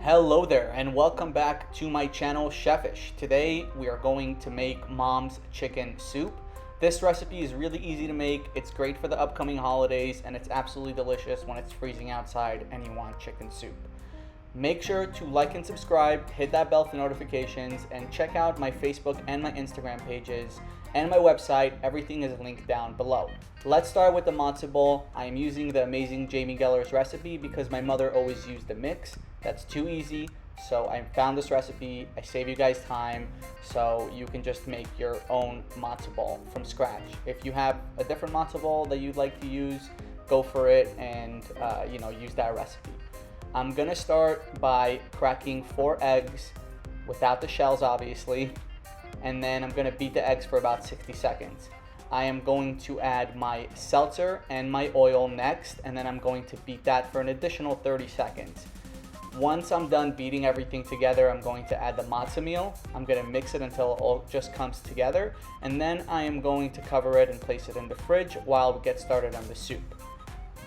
Hello there and welcome back to my channel Chefish. Today we are going to make mom's chicken soup. This recipe is really easy to make, it's great for the upcoming holidays, and it's absolutely delicious when it's freezing outside and you want chicken soup. Make sure to like and subscribe, hit that bell for notifications, and check out my Facebook and my Instagram pages and my website. Everything is linked down below. Let's start with the matzo ball. I am using the amazing Jamie Geller's recipe because my mother always used the mix. That's too easy, so I found this recipe. I save you guys time, so you can just make your own matzo ball from scratch. If you have a different matzo ball that you'd like to use, go for it and use that recipe. I'm gonna start by cracking 4 eggs without the shells, obviously, and then I'm gonna beat the eggs for about 60 seconds. I am going to add my seltzer and my oil next, and then I'm going to beat that for an additional 30 seconds. Once I'm done beating everything together, I'm going to add the matzo meal. I'm going to mix it until it all just comes together, and then I am going to cover it and place it in the fridge while we get started on the soup.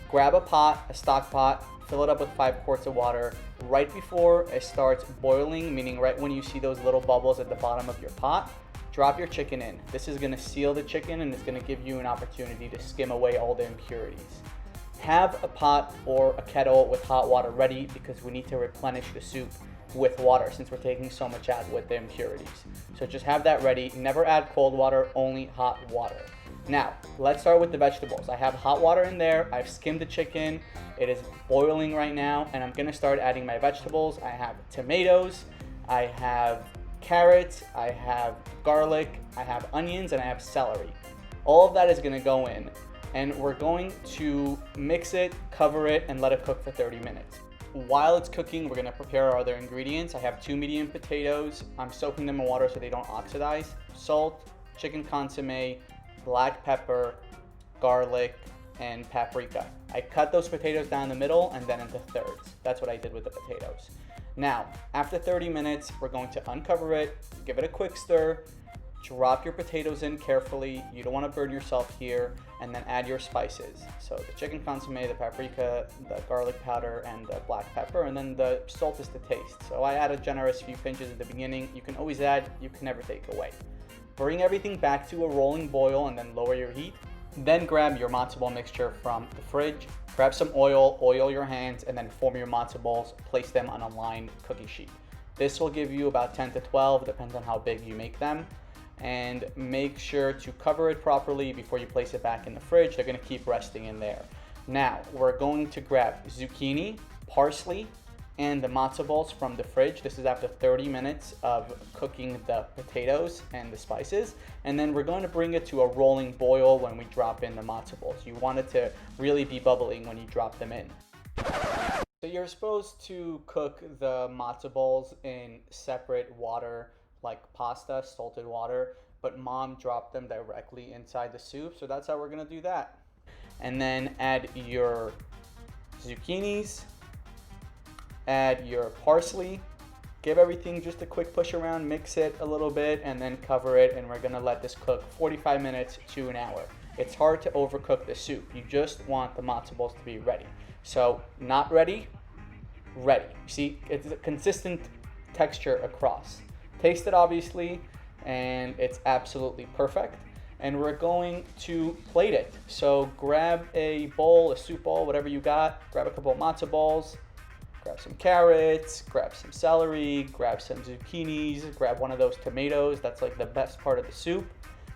Grab a pot, a stock pot, fill it up with 5 quarts of water. Right before it starts boiling, meaning right when you see those little bubbles at the bottom of your pot, drop your chicken in. This is going to seal the chicken and it's going to give you an opportunity to skim away all the impurities. Have a pot or a kettle with hot water ready because we need to replenish the soup with water since we're taking so much out with the impurities. So just have that ready. Never add cold water, only hot water. Now, let's start with the vegetables. I have hot water in there. I've skimmed the chicken. It is boiling right now, and I'm gonna start adding my vegetables. I have tomatoes, I have carrots, I have garlic, I have onions, and I have celery. All of that is gonna go in, and we're going to mix it, cover it, and let it cook for 30 minutes. While it's cooking, we're gonna prepare our other ingredients. I have 2 medium potatoes. I'm soaking them in water so they don't oxidize. Salt, chicken consomme, black pepper, garlic, and paprika. I cut those potatoes down the middle and then into thirds. That's what I did with the potatoes. Now, after 30 minutes, we're going to uncover it, give it a quick stir, drop your potatoes in carefully. You don't want to burn yourself here, and then add your spices. So the chicken consomme, the paprika, the garlic powder, and the black pepper, and then the salt is to taste. So I add a generous few pinches at the beginning. You can always add, you can never take away. Bring everything back to a rolling boil and then lower your heat. Then grab your matzo ball mixture from the fridge, grab some oil your hands, and then form your matzo balls, place them on a lined cookie sheet. This will give you about 10 to 12, depends on how big you make them. And make sure to cover it properly before you place it back in the fridge. They're gonna keep resting in there. Now, we're going to grab zucchini, parsley, and the matzo balls from the fridge. This is after 30 minutes of cooking the potatoes and the spices. And then we're going to bring it to a rolling boil when we drop in the matzo balls. You want it to really be bubbling when you drop them in. So you're supposed to cook the matzo balls in separate water, like pasta, salted water, but mom dropped them directly inside the soup. So that's how we're gonna do that. And then add your zucchinis, add your parsley, give everything just a quick push around, mix it a little bit, and then cover it, and we're gonna let this cook 45 minutes to an hour. It's hard to overcook the soup. You just want the matzo balls to be ready. So not ready, ready. See, it's a consistent texture across. Taste it obviously, and it's absolutely perfect. And we're going to plate it. So grab a bowl, a soup bowl, whatever you got, grab a couple of matzo balls, grab some carrots, grab some celery, grab some zucchinis, grab one of those tomatoes. That's like the best part of the soup.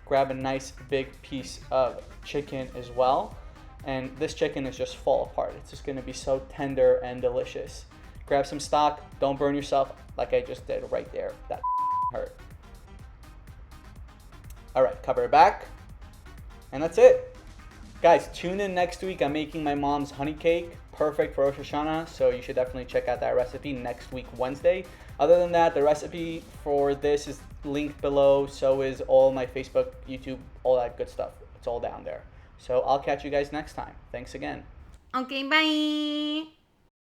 Grab a nice big piece of chicken as well. And this chicken is just fall apart. It's just gonna be so tender and delicious. Grab some stock, don't burn yourself like I just did right there. That hurt. All right, cover it back. And that's it. Guys, tune in next week. I'm making my mom's honey cake. Perfect for Rosh Hashanah, so you should definitely check out that recipe next week, Wednesday. Other than that, the recipe for this is linked below. So is all my Facebook, YouTube, all that good stuff. It's all down there. So I'll catch you guys next time. Thanks again. Okay, bye.